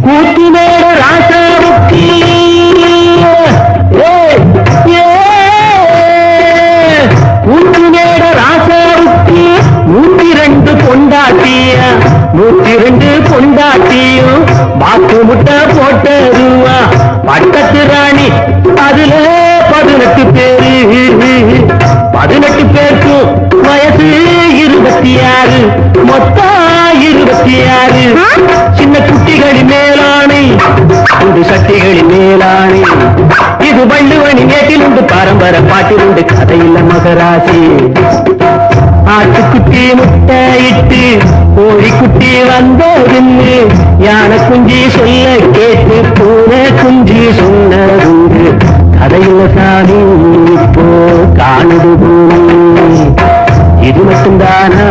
கூத்தினோட ராசாவுக்கு கூத்தினோட ராசாவுக்கு 102 பொண்டாட்டியா 102 பொண்டாட்டியும் பாக்கு முட்டை போட்டதுவா பட்டத்து ராணி அதுல 18 பேரு 18 பேருக்கும் வயசு 26 மொத்தம் 26 சின்ன குட்டிகளின் மேலானை அந்த சட்டிகளின் மேலானை இது வள்ளுவனி நேற்றிலுண்டு பரம்பரை பாட்டிலுண்டு கதையில்ல மகராசி ஆட்டுக்குட்டி முட்டையிட்டு கோழிக்குட்டி வந்ததுன்னு யானை குஞ்சி சொல்ல கேட்டு பூனை குஞ்சி சொன்னதுண்டு கதையில்ல சாமி இப்போ காணுது பூமி இது மட்டும்தானா